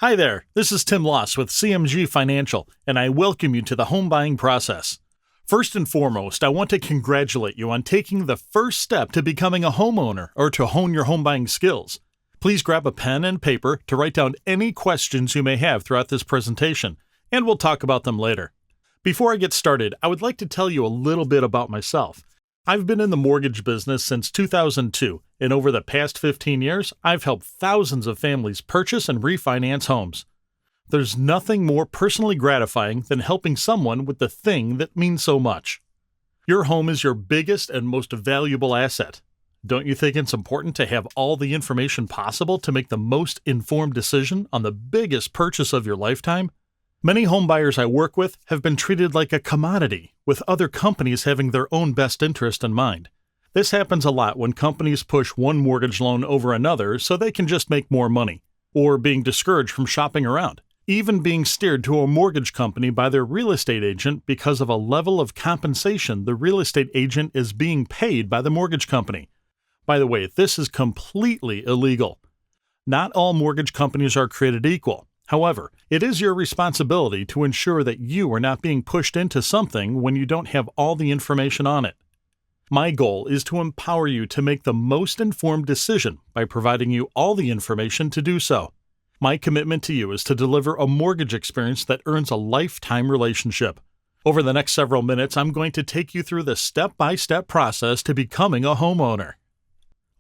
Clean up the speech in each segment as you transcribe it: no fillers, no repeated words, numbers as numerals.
Hi there, this is Tim Loss with CMG Financial, and I welcome you to the home buying process. First and foremost, I want to congratulate you on taking the first step to becoming a homeowner or to hone your home buying skills. Please grab a pen and paper to write down any questions you may have throughout this presentation, and we'll talk about them later. Before I get started, I would like to tell you a little bit about myself. I've been in the mortgage business since 2002, and over the past 15 years, I've helped thousands of families purchase and refinance homes. There's nothing more personally gratifying than helping someone with the thing that means so much. Your home is your biggest and most valuable asset. Don't you think it's important to have all the information possible to make the most informed decision on the biggest purchase of your lifetime? Many home buyers I work with have been treated like a commodity, with other companies having their own best interest in mind. This happens a lot when companies push one mortgage loan over another so they can just make more money, or being discouraged from shopping around, even being steered to a mortgage company by their real estate agent because of a level of compensation the real estate agent is being paid by the mortgage company. By the way, this is completely illegal. Not all mortgage companies are created equal. However, it is your responsibility to ensure that you are not being pushed into something when you don't have all the information on it. My goal is to empower you to make the most informed decision by providing you all the information to do so. My commitment to you is to deliver a mortgage experience that earns a lifetime relationship. Over the next several minutes, I'm going to take you through the step-by-step process to becoming a homeowner.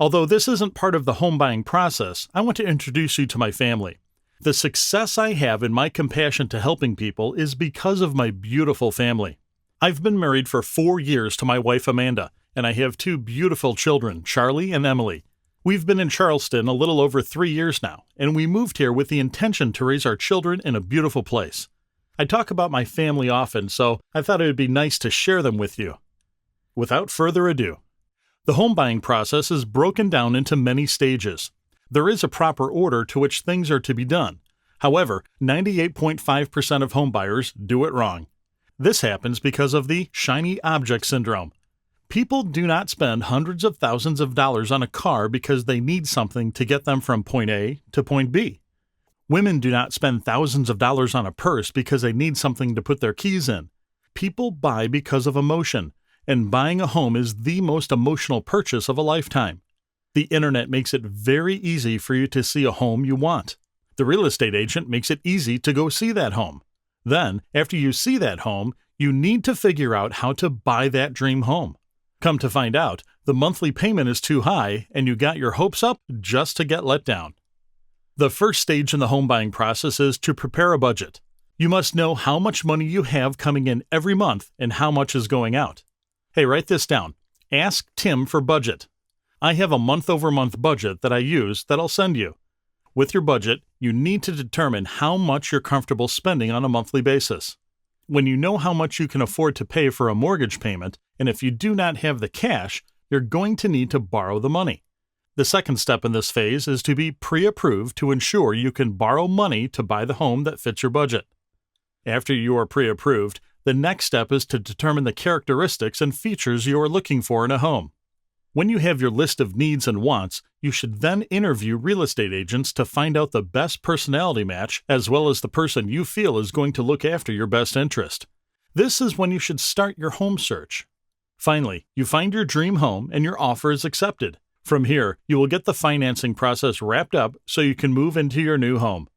Although this isn't part of the home buying process, I want to introduce you to my family. The success I have in my compassion to helping people is because of my beautiful family. I've been married for 4 years to my wife Amanda, and I have 2 beautiful children, Charlie and Emily. We've been in Charleston a little over 3 years now, and we moved here with the intention to raise our children in a beautiful place. I talk about my family often, so I thought it would be nice to share them with you. Without further ado, the home buying process is broken down into many stages. There is a proper order to which things are to be done. However, 98.5% of homebuyers do it wrong. This happens because of the shiny object syndrome. People do not spend hundreds of thousands of dollars on a car because they need something to get them from point A to point B. Women do not spend thousands of dollars on a purse because they need something to put their keys in. People buy because of emotion, and buying a home is the most emotional purchase of a lifetime. The internet makes it very easy for you to see a home you want. The real estate agent makes it easy to go see that home. Then, after you see that home, you need to figure out how to buy that dream home. Come to find out, the monthly payment is too high and you got your hopes up just to get let down. The first stage in the home buying process is to prepare a budget. You must know how much money you have coming in every month and how much is going out. Hey, write this down. Ask Tim for budget. I have a month-over-month budget that I use that I'll send you. With your budget, you need to determine how much you're comfortable spending on a monthly basis. When you know how much you can afford to pay for a mortgage payment, and if you do not have the cash, you're going to need to borrow the money. The second step in this phase is to be pre-approved to ensure you can borrow money to buy the home that fits your budget. After you are pre-approved, the next step is to determine the characteristics and features you are looking for in a home. When you have your list of needs and wants, you should then interview real estate agents to find out the best personality match as well as the person you feel is going to look after your best interest. This is when you should start your home search. Finally, you find your dream home and your offer is accepted. From here, you will get the financing process wrapped up so you can move into your new home.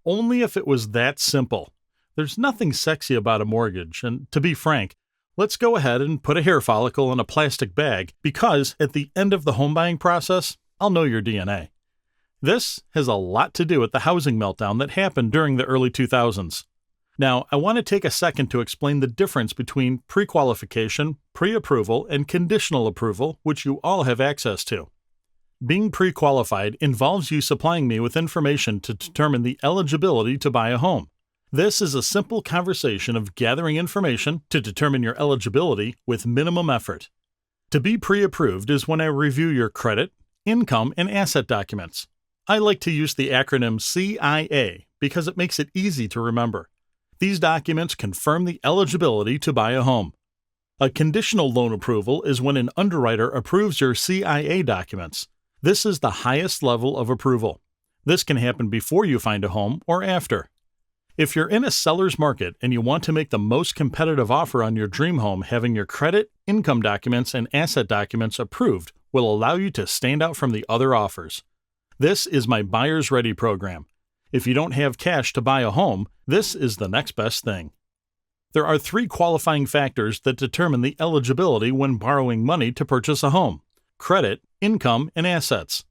Only if it was that simple. There's nothing sexy about a mortgage, and to be frank, let's go ahead and put a hair follicle in a plastic bag because at the end of the home buying process, I'll know your DNA. This has a lot to do with the housing meltdown that happened during the early 2000s. Now, I want to take a second to explain the difference between pre-qualification, pre-approval, and conditional approval, which you all have access to. Being pre-qualified involves you supplying me with information to determine the eligibility to buy a home. This is a simple conversation of gathering information to determine your eligibility with minimum effort. To be pre-approved is when I review your credit, income, and asset documents. I like to use the acronym CIA because it makes it easy to remember. These documents confirm the eligibility to buy a home. A conditional loan approval is when an underwriter approves your CIA documents. This is the highest level of approval. This can happen before you find a home or after. If you're in a seller's market and you want to make the most competitive offer on your dream home, having your credit, income documents, and asset documents approved will allow you to stand out from the other offers. This is my Buyers Ready program. If you don't have cash to buy a home, this is the next best thing. There are 3 qualifying factors that determine the eligibility when borrowing money to purchase a home: credit, income, and assets.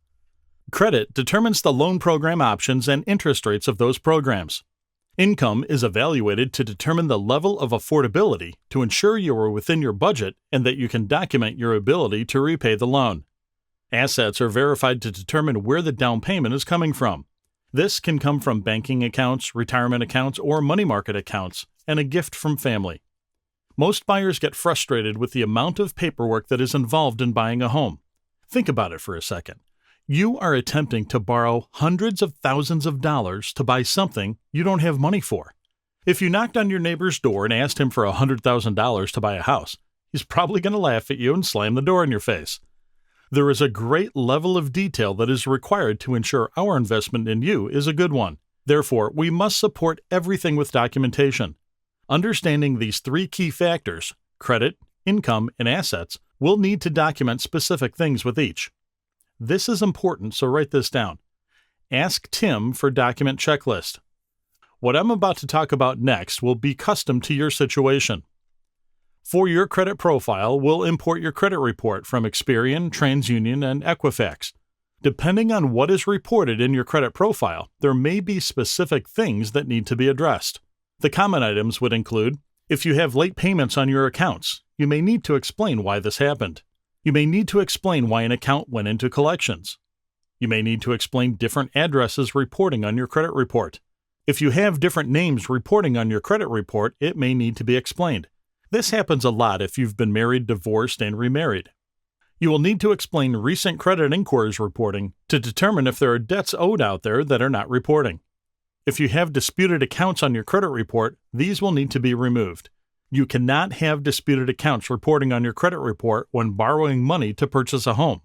Credit determines the loan program options and interest rates of those programs. Income is evaluated to determine the level of affordability to ensure you are within your budget and that you can document your ability to repay the loan. Assets are verified to determine where the down payment is coming from. This can come from banking accounts, retirement accounts, or money market accounts, and a gift from family. Most buyers get frustrated with the amount of paperwork that is involved in buying a home. Think about it for a second. You are attempting to borrow hundreds of thousands of dollars to buy something you don't have money for. If you knocked on your neighbor's door and asked him for $100,000 to buy a house, he's probably going to laugh at you and slam the door in your face. There is a great level of detail that is required to ensure our investment in you is a good one. Therefore, we must support everything with documentation. Understanding these 3 key factors, credit, income, and assets, we'll need to document specific things with each. This is important, so write this down. Ask Tim for document checklist. What I'm about to talk about next will be custom to your situation. For your credit profile, we'll import your credit report from Experian, TransUnion, and Equifax. Depending on what is reported in your credit profile, there may be specific things that need to be addressed. The common items would include, if you have late payments on your accounts, you may need to explain why this happened. You may need to explain why an account went into collections. You may need to explain different addresses reporting on your credit report. If you have different names reporting on your credit report, it may need to be explained. This happens a lot if you've been married, divorced, and remarried. You will need to explain recent credit inquiries reporting to determine if there are debts owed out there that are not reporting. If you have disputed accounts on your credit report, these will need to be removed. You cannot have disputed accounts reporting on your credit report when borrowing money to purchase a home.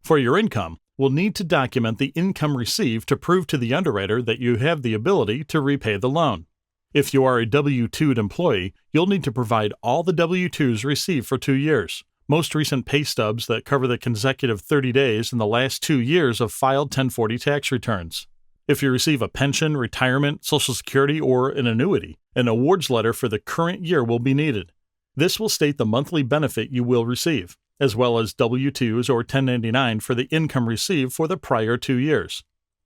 For your income, we'll need to document the income received to prove to the underwriter that you have the ability to repay the loan. If you are a W-2'd employee, you'll need to provide all the W-2s received for 2 years, most recent pay stubs that cover the consecutive 30 days in the last 2 years of filed 1040 tax returns. If you receive a pension, retirement, Social Security, or an annuity, an awards letter for the current year will be needed. This will state the monthly benefit you will receive, as well as W-2s or 1099 for the income received for the prior 2 years.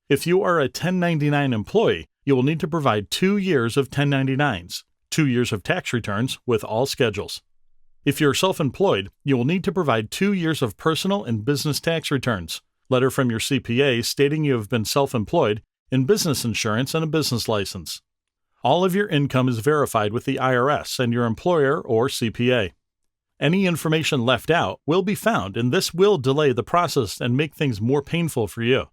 If you are a 1099 employee, you will need to provide 2 years of 1099s, 2 years of tax returns with all schedules. If you're self-employed, you will need to provide 2 years of personal and business tax returns, letter from your CPA stating you have been self-employed, and business insurance and a business license. All of your income is verified with the IRS and your employer or CPA. Any information left out will be found, and this will delay the process and make things more painful for you.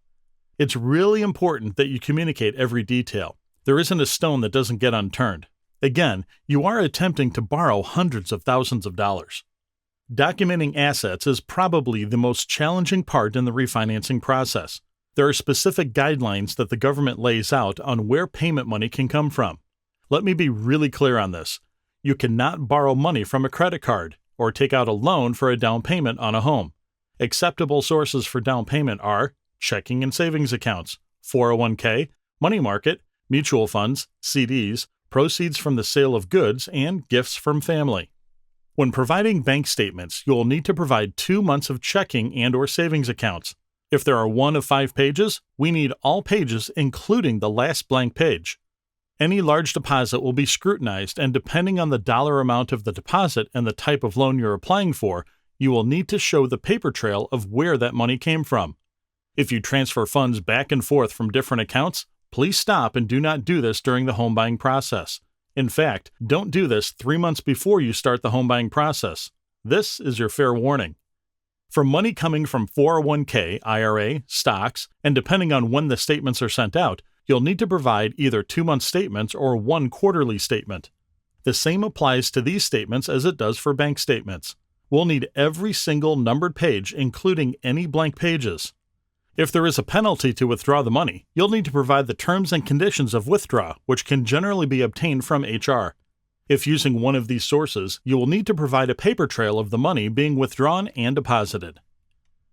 It's really important that you communicate every detail. There isn't a stone that doesn't get unturned. Again, you are attempting to borrow hundreds of thousands of dollars. Documenting assets is probably the most challenging part in the refinancing process. There are specific guidelines that the government lays out on where payment money can come from. Let me be really clear on this. You cannot borrow money from a credit card or take out a loan for a down payment on a home. Acceptable sources for down payment are checking and savings accounts, 401k, money market, mutual funds, CDs, proceeds from the sale of goods, and gifts from family. When providing bank statements, you will need to provide 2 months of checking and/or savings accounts. If there are 1 of 5 pages, we need all pages including the last blank page. Any large deposit will be scrutinized, and depending on the dollar amount of the deposit and the type of loan you're applying for, you will need to show the paper trail of where that money came from. If you transfer funds back and forth from different accounts, please stop and do not do this during the home buying process. In fact, don't do this 3 months before you start the home buying process. This is your fair warning. For money coming from 401k, IRA, stocks, and depending on when the statements are sent out, you'll need to provide either 2-month statements or 1 quarterly statement. The same applies to these statements as it does for bank statements. We'll need every single numbered page, including any blank pages. If there is a penalty to withdraw the money, you'll need to provide the terms and conditions of withdrawal, which can generally be obtained from HR. If using one of these sources, you will need to provide a paper trail of the money being withdrawn and deposited.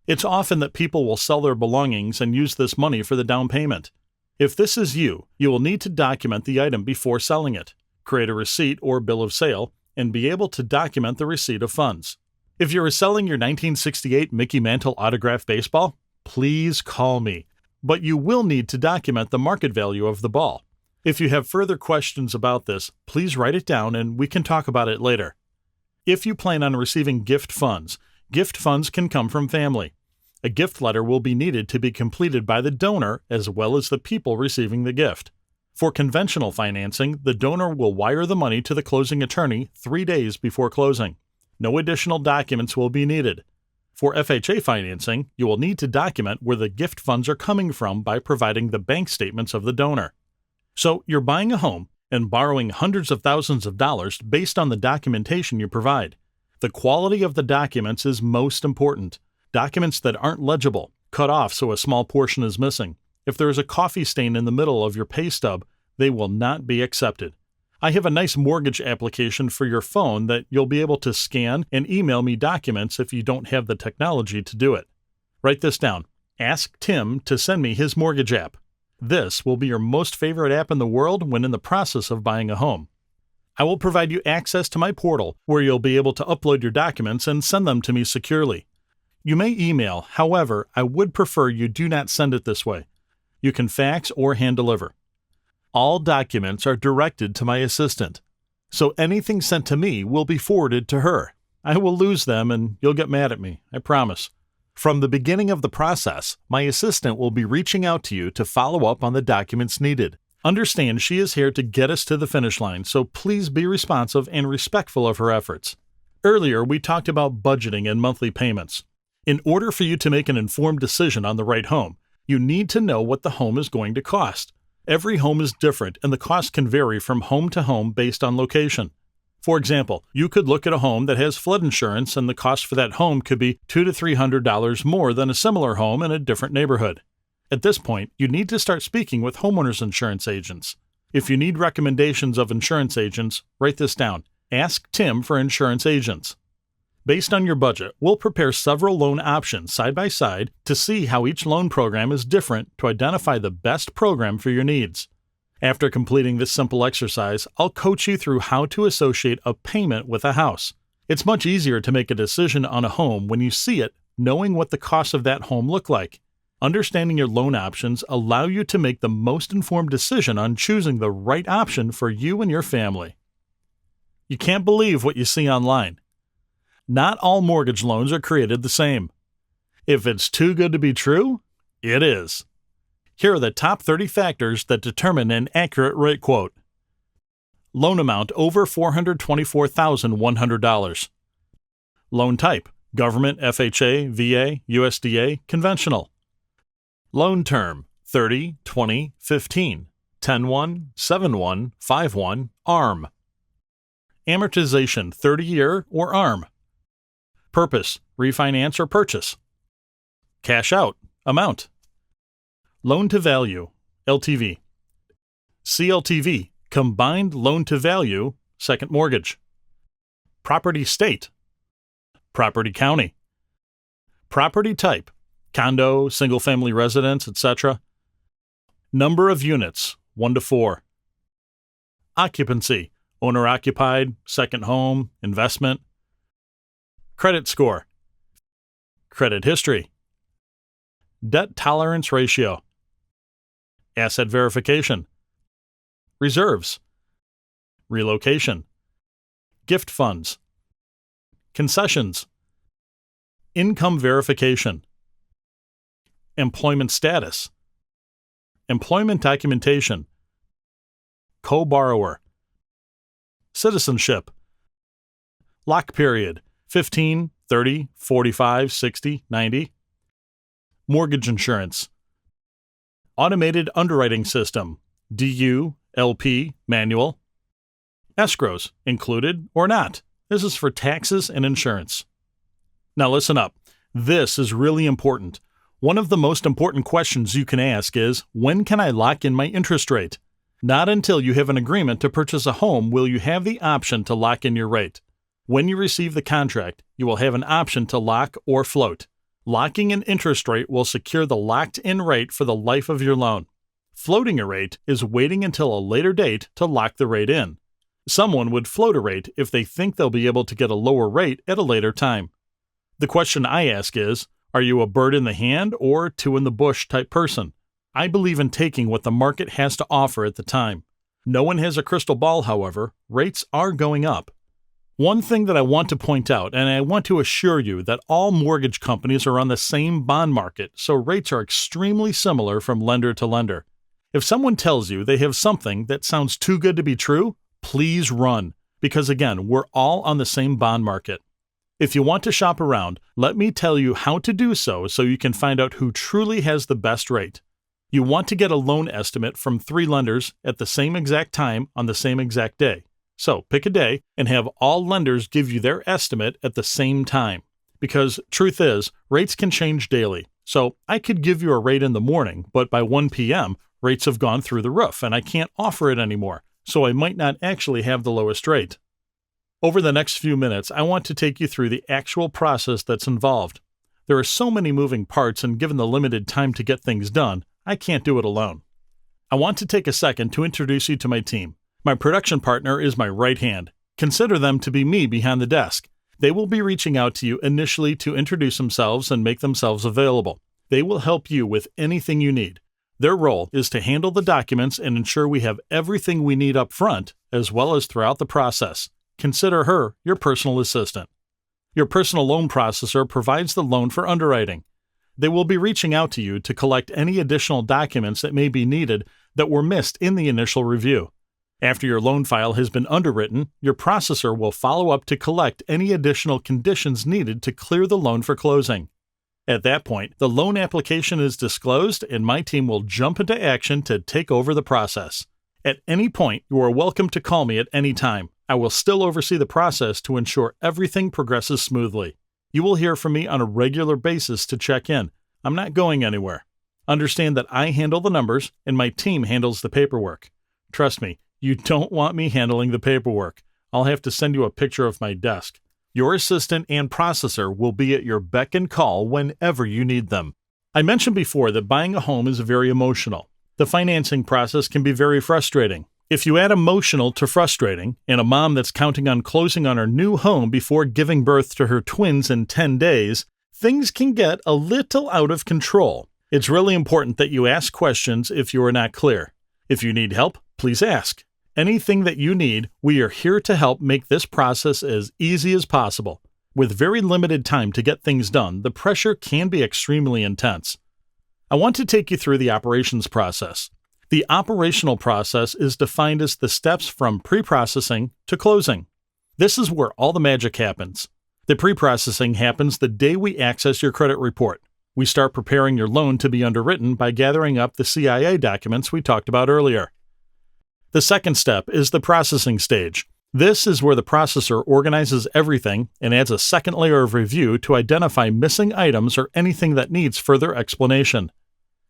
It's often that people will sell their belongings and use this money for the down payment. If this is you, you will need to document the item before selling it, create a receipt or bill of sale, and be able to document the receipt of funds. If you are selling your 1968 Mickey Mantle autographed baseball, please call me, but you will need to document the market value of the ball. If you have further questions about this, please write it down and we can talk about it later. If you plan on receiving gift funds can come from family. A gift letter will be needed to be completed by the donor as well as the people receiving the gift. For conventional financing, the donor will wire the money to the closing attorney 3 days before closing. No additional documents will be needed. For FHA financing, you will need to document where the gift funds are coming from by providing the bank statements of the donor. So you're buying a home and borrowing hundreds of thousands of dollars based on the documentation you provide. The quality of the documents is most important. Documents that aren't legible, cut off so a small portion is missing. If there is a coffee stain in the middle of your pay stub, they will not be accepted. I have a nice mortgage application for your phone that you'll be able to scan and email me documents if you don't have the technology to do it. Write this down. Ask Tim to send me his mortgage app. This will be your most favorite app in the world when in the process of buying a home. I will provide you access to my portal where you'll be able to upload your documents and send them to me securely. You may email, however, I would prefer you do not send it this way. You can fax or hand deliver. All documents are directed to my assistant, so anything sent to me will be forwarded to her. I will lose them and you'll get mad at me, I promise. From the beginning of the process, my assistant will be reaching out to you to follow up on the documents needed. Understand she is here to get us to the finish line, so please be responsive and respectful of her efforts. Earlier, we talked about budgeting and monthly payments. In order for you to make an informed decision on the right home, you need to know what the home is going to cost. Every home is different and the cost can vary from home to home based on location. For example, you could look at a home that has flood insurance and the cost for that home could be $200 to $300 more than a similar home in a different neighborhood. At this point, you need to start speaking with homeowners insurance agents. If you need recommendations of insurance agents, write this down. Ask Tim for insurance agents. Based on your budget, we'll prepare several loan options side by side to see how each loan program is different to identify the best program for your needs. After completing this simple exercise, I'll coach you through how to associate a payment with a house. It's much easier to make a decision on a home when you see it, knowing what the costs of that home look like. Understanding your loan options allow you to make the most informed decision on choosing the right option for you and your family. You can't believe what you see online. Not all mortgage loans are created the same. If it's too good to be true, it is. Here are the top 30 factors that determine an accurate rate quote. Loan amount over $424,100. Loan type: government, FHA, VA, USDA, conventional. Loan term: 30, 20, 15, 10-1, 7-1, 5-1, ARM. Amortization: 30-year or ARM. Purpose: refinance or purchase. Cash out: amount. Loan to value, LTV. CLTV, combined loan to value, second mortgage. Property state. Property county. Property type, condo, single family residence, etc. Number of units, 1 to 4. Occupancy, owner occupied, second home, investment. Credit score. Credit history. Debt tolerance ratio. Asset verification. Reserves. Relocation. Gift funds. Concessions. Income verification. Employment status. Employment documentation. Co-borrower. Citizenship. Lock period: 15, 30, 45, 60, 90. Mortgage insurance. Automated underwriting system, DU, LP, manual. Escrows, included or not. This is for taxes and insurance. Now listen up. This is really important. One of the most important questions you can ask is, when can I lock in my interest rate? Not until you have an agreement to purchase a home will you have the option to lock in your rate. When you receive the contract, you will have an option to lock or float. Locking an interest rate will secure the locked-in rate for the life of your loan. Floating a rate is waiting until a later date to lock the rate in. Someone would float a rate if they think they'll be able to get a lower rate at a later time. The question I ask is, are you a bird in the hand or two in the bush type person? I believe in taking what the market has to offer at the time. No one has a crystal ball, however. Rates are going up. One thing that I want to point out, and I want to assure you that all mortgage companies are on the same bond market, so rates are extremely similar from lender to lender. If someone tells you they have something that sounds too good to be true, please run, because again, we're all on the same bond market. If you want to shop around, let me tell you how to do so you can find out who truly has the best rate. You want to get a loan estimate from 3 lenders at the same exact time on the same exact day. So pick a day and have all lenders give you their estimate at the same time. Because truth is, rates can change daily. So I could give you a rate in the morning, but by 1 p.m., rates have gone through the roof and I can't offer it anymore. So I might not actually have the lowest rate. Over the next few minutes, I want to take you through the actual process that's involved. There are so many moving parts, and given the limited time to get things done, I can't do it alone. I want to take a second to introduce you to my team. My production partner is my right hand. Consider them to be me behind the desk. They will be reaching out to you initially to introduce themselves and make themselves available. They will help you with anything you need. Their role is to handle the documents and ensure we have everything we need up front, as well as throughout the process. Consider her your personal assistant. Your personal loan processor provides the loan for underwriting. They will be reaching out to you to collect any additional documents that may be needed that were missed in the initial review. After your loan file has been underwritten, your processor will follow up to collect any additional conditions needed to clear the loan for closing. At that point, the loan application is disclosed and my team will jump into action to take over the process. At any point, you are welcome to call me at any time. I will still oversee the process to ensure everything progresses smoothly. You will hear from me on a regular basis to check in. I'm not going anywhere. Understand that I handle the numbers and my team handles the paperwork. Trust me, you don't want me handling the paperwork. I'll have to send you a picture of my desk. Your assistant and processor will be at your beck and call whenever you need them. I mentioned before that buying a home is very emotional. The financing process can be very frustrating. If you add emotional to frustrating, and a mom that's counting on closing on her new home before giving birth to her twins in 10 days, things can get a little out of control. It's really important that you ask questions if you are not clear. If you need help, please ask. Anything that you need, we are here to help make this process as easy as possible. With very limited time to get things done, the pressure can be extremely intense. I want to take you through the operations process. The operational process is defined as the steps from pre-processing to closing. This is where all the magic happens. The pre-processing happens the day we access your credit report. We start preparing your loan to be underwritten by gathering up the CIA documents we talked about earlier. The second step is the processing stage. This is where the processor organizes everything and adds a second layer of review to identify missing items or anything that needs further explanation.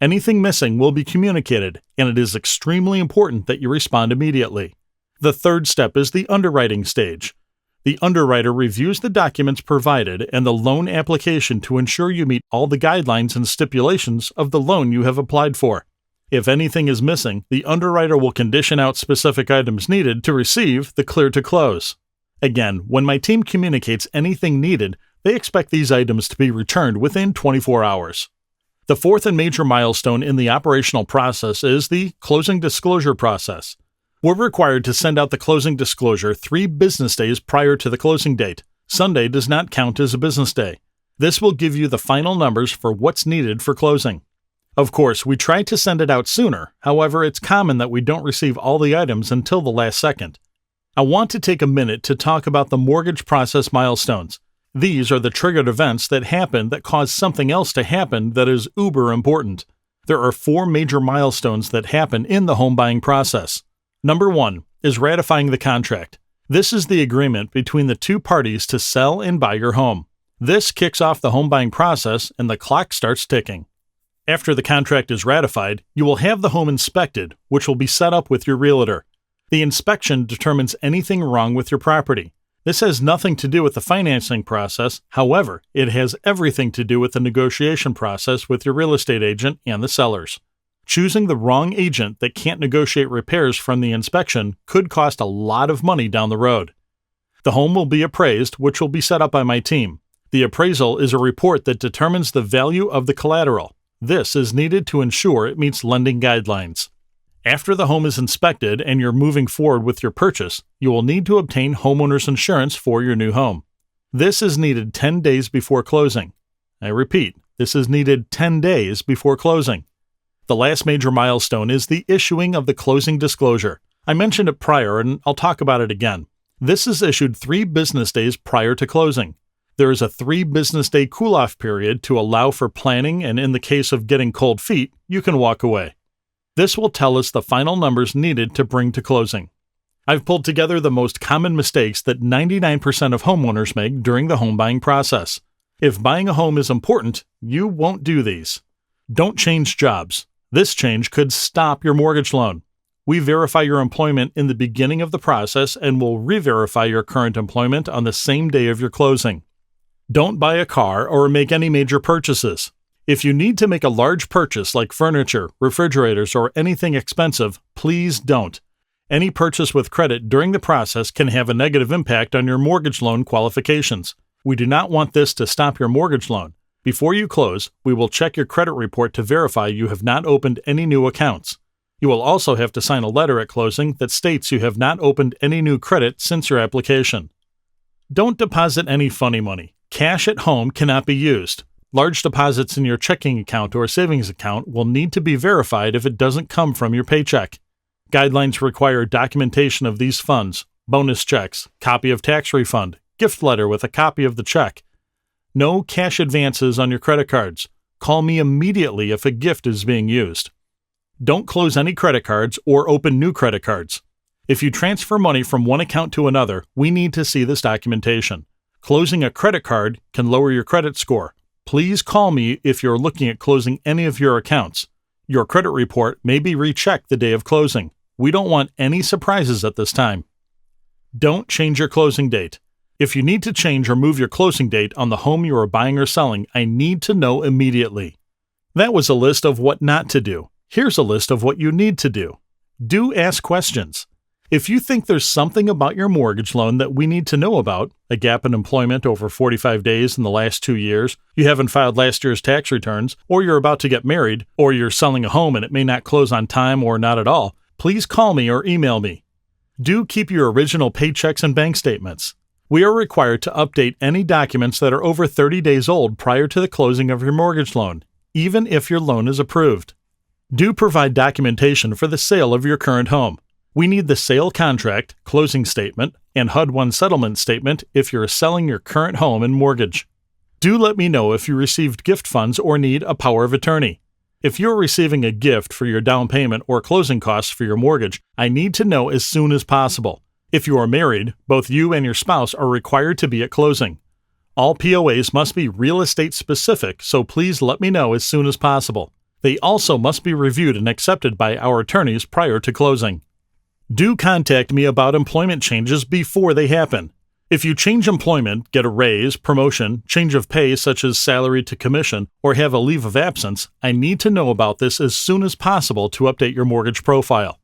Anything missing will be communicated, and it is extremely important that you respond immediately. The third step is the underwriting stage. The underwriter reviews the documents provided and the loan application to ensure you meet all the guidelines and stipulations of the loan you have applied for. If anything is missing, the underwriter will condition out specific items needed to receive the clear to close. Again, when my team communicates anything needed, they expect these items to be returned within 24 hours. The fourth and major milestone in the operational process is the closing disclosure process. We're required to send out the closing disclosure 3 business days prior to the closing date. Sunday does not count as a business day. This will give you the final numbers for what's needed for closing. Of course, we try to send it out sooner. However, it's common that we don't receive all the items until the last second. I want to take a minute to talk about the mortgage process milestones. These are the triggered events that happen that cause something else to happen that is uber important. There are 4 major milestones that happen in the home buying process. Number 1 is ratifying the contract. This is the agreement between the 2 parties to sell and buy your home. This kicks off the home buying process and the clock starts ticking. After the contract is ratified, you will have the home inspected, which will be set up with your realtor. The inspection determines anything wrong with your property. This has nothing to do with the financing process. However, it has everything to do with the negotiation process with your real estate agent and the sellers. Choosing the wrong agent that can't negotiate repairs from the inspection could cost a lot of money down the road. The home will be appraised, which will be set up by my team. The appraisal is a report that determines the value of the collateral. This is needed to ensure it meets lending guidelines. After the home is inspected and you're moving forward with your purchase, you will need to obtain homeowner's insurance for your new home. This is needed 10 days before closing. I repeat, this is needed 10 days before closing. The last major milestone is the issuing of the closing disclosure. I mentioned it prior and I'll talk about it again. This is issued 3 business days prior to closing. There is a 3 business day cool-off period to allow for planning, and in the case of getting cold feet, you can walk away. This will tell us the final numbers needed to bring to closing. I've pulled together the most common mistakes that 99% of homeowners make during the home buying process. If buying a home is important, you won't do these. Don't change jobs. This change could stop your mortgage loan. We verify your employment in the beginning of the process and will re-verify your current employment on the same day of your closing. Don't buy a car or make any major purchases. If you need to make a large purchase like furniture, refrigerators, or anything expensive, please don't. Any purchase with credit during the process can have a negative impact on your mortgage loan qualifications. We do not want this to stop your mortgage loan. Before you close, we will check your credit report to verify you have not opened any new accounts. You will also have to sign a letter at closing that states you have not opened any new credit since your application. Don't deposit any funny money. Cash at home cannot be used. Large deposits in your checking account or savings account will need to be verified if it doesn't come from your paycheck. Guidelines require documentation of these funds, bonus checks, copy of tax refund, gift letter with a copy of the check. No cash advances on your credit cards. Call me immediately if a gift is being used. Don't close any credit cards or open new credit cards. If you transfer money from one account to another, we need to see this documentation. Closing a credit card can lower your credit score. Please call me if you're looking at closing any of your accounts. Your credit report may be rechecked the day of closing. We don't want any surprises at this time. Don't change your closing date. If you need to change or move your closing date on the home you are buying or selling, I need to know immediately. That was a list of what not to do. Here's a list of what you need to do. Do ask questions. If you think there's something about your mortgage loan that we need to know about, a gap in employment over 45 days in the last 2 years, you haven't filed last year's tax returns, or you're about to get married, or you're selling a home and it may not close on time or not at all, please call me or email me. Do keep your original paychecks and bank statements. We are required to update any documents that are over 30 days old prior to the closing of your mortgage loan, even if your loan is approved. Do provide documentation for the sale of your current home. We need the sale contract, closing statement, and HUD-1 settlement statement if you're selling your current home and mortgage. Do let me know if you received gift funds or need a power of attorney. If you're receiving a gift for your down payment or closing costs for your mortgage, I need to know as soon as possible. If you are married, both you and your spouse are required to be at closing. All POAs must be real estate specific, so please let me know as soon as possible. They also must be reviewed and accepted by our attorneys prior to closing. Do contact me about employment changes before they happen. If you change employment, get a raise, promotion, change of pay such as salary to commission, or have a leave of absence, I need to know about this as soon as possible to update your mortgage profile.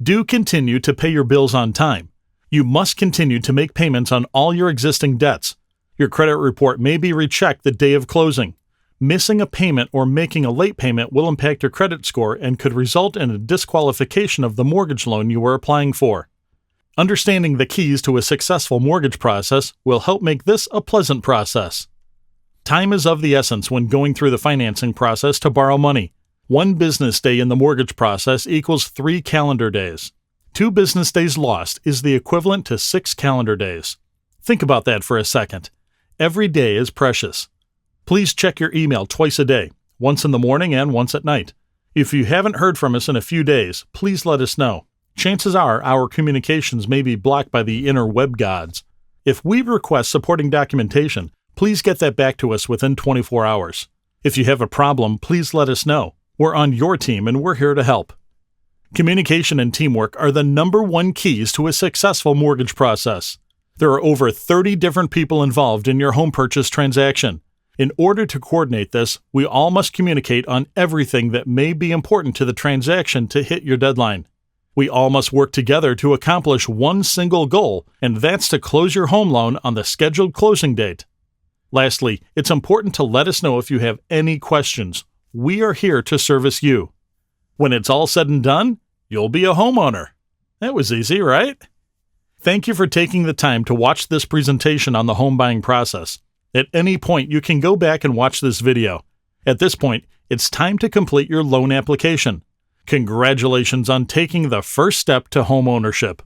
Do continue to pay your bills on time. You must continue to make payments on all your existing debts. Your credit report may be rechecked the day of closing. Missing a payment or making a late payment will impact your credit score and could result in a disqualification of the mortgage loan you were applying for. Understanding the keys to a successful mortgage process will help make this a pleasant process. Time is of the essence when going through the financing process to borrow money. 1 business day in the mortgage process equals 3 calendar days. 2 business days lost is the equivalent to 6 calendar days. Think about that for a second. Every day is precious. Please check your email twice a day, once in the morning and once at night. If you haven't heard from us in a few days, please let us know. Chances are our communications may be blocked by the inner web gods. If we request supporting documentation, please get that back to us within 24 hours. If you have a problem, please let us know. We're on your team and we're here to help. Communication and teamwork are the #1 keys to a successful mortgage process. There are over 30 different people involved in your home purchase transaction. In order to coordinate this, we all must communicate on everything that may be important to the transaction to hit your deadline. We all must work together to accomplish one single goal, and that's to close your home loan on the scheduled closing date. Lastly, it's important to let us know if you have any questions. We are here to service you. When it's all said and done, you'll be a homeowner. That was easy, right? Thank you for taking the time to watch this presentation on the home buying process. At any point, you can go back and watch this video. At this point, it's time to complete your loan application. Congratulations on taking the first step to home ownership.